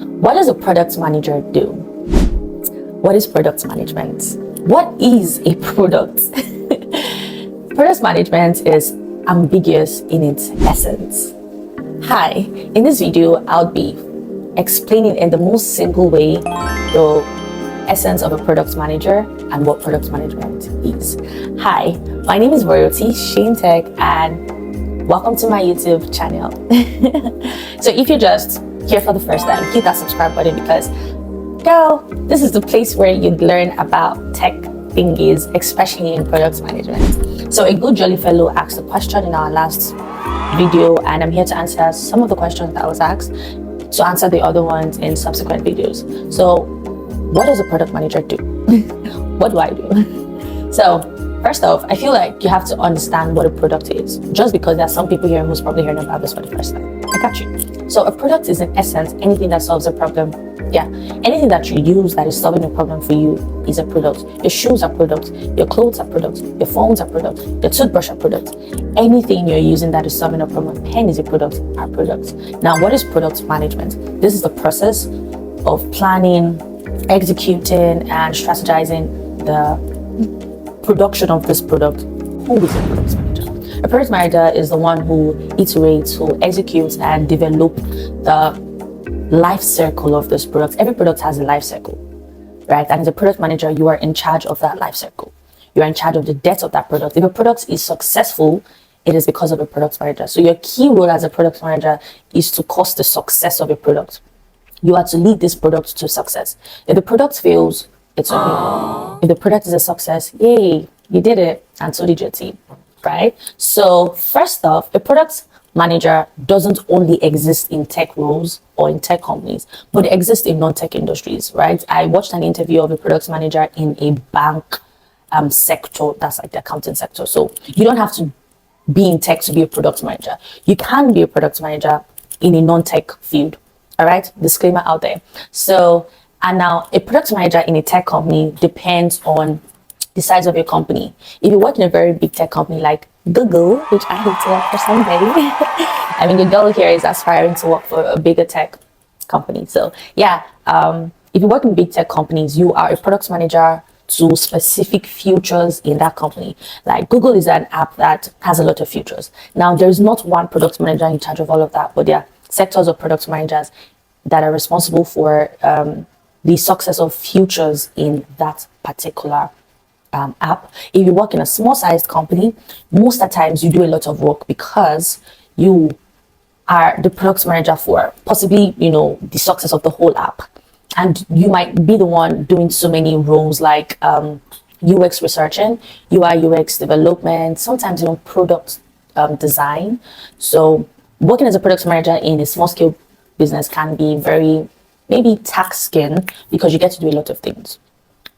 What does a product manager do? What is product management? What is a product? Product management is ambiguous in its essence. Hi, in this video, I'll be explaining in the most simple way the essence of a product manager and what product management is. Hi, my name is Royalty Shane Tech and welcome to my YouTube channel. So if you're just here for the first time, hit that subscribe button because, girl, this is the place where you learn about tech thingies, especially in product management. So a good jolly fellow asked a question in our last video and I'm here to answer some of the questions that was asked, to answer the other ones in subsequent videos. So what does a product manager do? What do I do? So first off, I feel like you have to understand what a product is, just because there are some people here who's probably hearing about this for the first time. I got you. So a product is in essence anything that solves a problem. Yeah, anything that you use that is solving a problem for you is a product. Your shoes are products, your clothes are products, your phones are products, your toothbrush are products. Anything you're using that is solving a problem, pen is a product, are products. Now, what is product management? This is the process of planning, executing, and strategizing the production of this product. Who is a product manager? A product manager is the one who iterates, who executes, and develop the life cycle of this product. Every product has a life cycle, right? And as a product manager, you are in charge of that life cycle. You are in charge of the death of that product. If a product is successful, it is because of a product manager. So your key role as a product manager is to cause the success of a product. You are to lead this product to success. If the product fails, it's on you. If the product is a success, yay, you did it, and so did your team, right? So first off, a product manager doesn't only exist in tech roles or in tech companies, but they exist in non-tech industries, right? I watched an interview of a product manager in a bank sector, that's like the accounting sector. So you don't have to be in tech to be a product manager. You can be a product manager in a non-tech field, all right? Disclaimer out there. So, and now a product manager in a tech company depends on the size of your company. If you work in a very big tech company like Google, which I hope to work for someday, I mean, your girl here is aspiring to work for a bigger tech company. So yeah, if you work in big tech companies, you are a product manager to specific features in that company. Like Google is an app that has a lot of features. Now, there's not one product manager in charge of all of that, but there are sectors of product managers that are responsible for the success of features in that particular app. If you work in a small sized company, most of the times you do a lot of work because you are the product manager for possibly, the success of the whole app. And you might be the one doing so many roles like UX researching, UI UX development, sometimes product design. So working as a product manager in a small scale business can be very maybe taxing because you get to do a lot of things.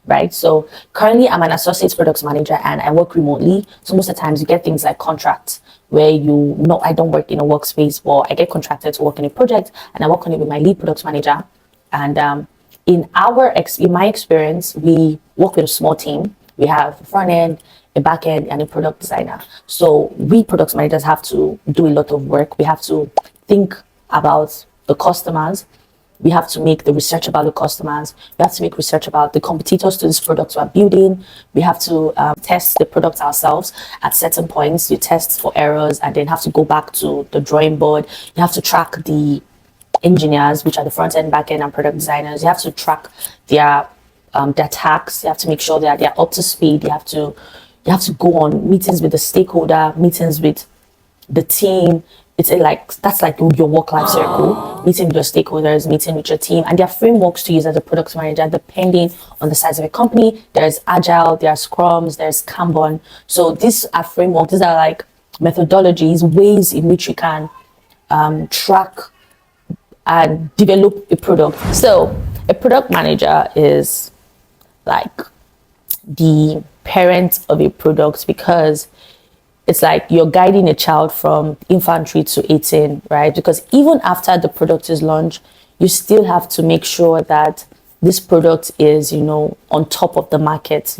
Right. So currently I'm an associate product manager and I work remotely. So most of the times you get things like contracts where I don't work in a workspace, but I get contracted to work in a project and I work on it with my lead product manager. And in my experience, we work with a small team. We have a front end, a back end, and a product designer. So we product managers have to do a lot of work. We have to think about the customers. We have to make the research about the customers. We have to make research about the competitors to this product we're building. We have to test the product ourselves at certain points. You test for errors and then have to go back to the drawing board. You have to track the engineers, which are the front end, back end, and product designers. You have to track their tasks. You have to make sure that they're up to speed. You have to go on meetings with the stakeholder, meetings with the team. That's like your work life circle, meeting with your stakeholders, meeting with your team, and there are frameworks to use as a product manager depending on the size of a company. There's Agile, there are Scrums, there's Kanban. So these are frameworks, these are like methodologies, ways in which you can track and develop a product. So a product manager is like the parent of a product because it's like you're guiding a child from infantry to 18, right? Because even after the product is launched, you still have to make sure that this product is, on top of the market,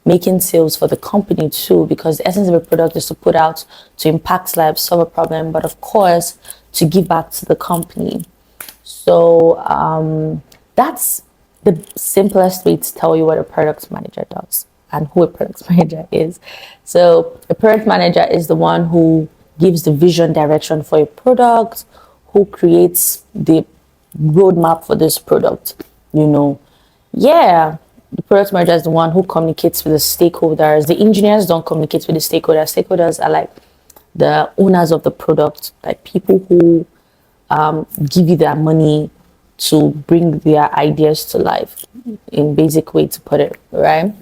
making sales for the company too, because the essence of a product is to put out, to impact lives, solve a problem, but of course, to give back to the company. So that's the simplest way to tell you what a product manager does and who a product manager is. So a product manager is the one who gives the vision direction for a product, who creates the roadmap for this product. Yeah, the product manager is the one who communicates with the stakeholders. The engineers don't communicate with the stakeholders. Stakeholders are like the owners of the product, like people who give you their money to bring their ideas to life, in basic way to put it, right?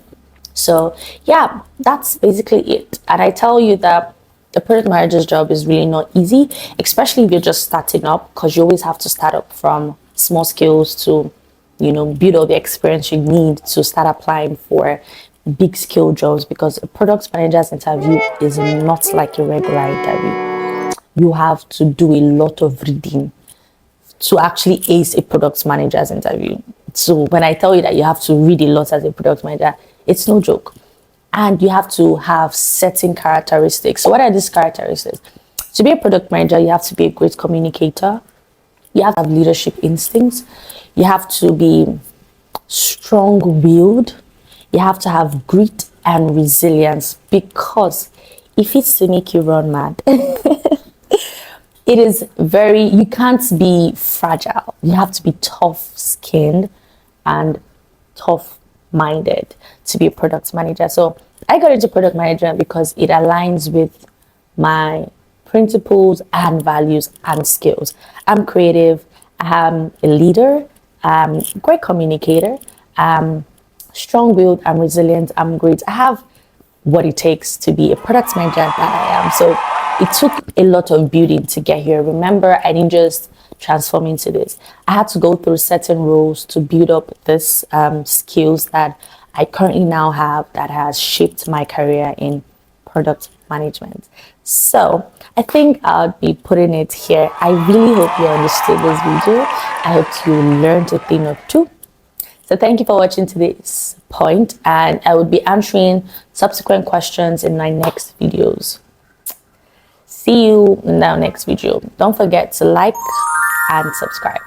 So yeah, that's basically it. And I tell you that the product manager's job is really not easy, especially if you're just starting up, because you always have to start up from small skills to, build all the experience you need to start applying for big skill jobs, because a product manager's interview is not like a regular interview. You have to do a lot of reading to actually ace a product manager's interview. So when I tell you that you have to read a lot as a product manager, it's no joke. And you have to have certain characteristics. So what are these characteristics? To be a product manager, you have to be a great communicator. You have to have leadership instincts. You have to be strong-willed. You have to have grit and resilience, because if it's to make you run mad, you can't be fragile. You have to be tough skinned and tough minded to be a product manager. So I got into product management because it aligns with my principles and values and skills. I'm creative, I'm a leader, I'm a great communicator, I'm strong-willed, I'm resilient, I'm great. I have what it takes to be a product manager that I am. So it took a lot of building to get here. Remember, I didn't just transform into this. I had to go through certain roles to build up this skills that I currently now have, that has shaped my career in product management. So I think I'll be putting it here. I really hope you understood this video. I hope you learned a thing or two. So thank you for watching to this point, and I will be answering subsequent questions in my next videos. See you in our next video. Don't forget to like and subscribe.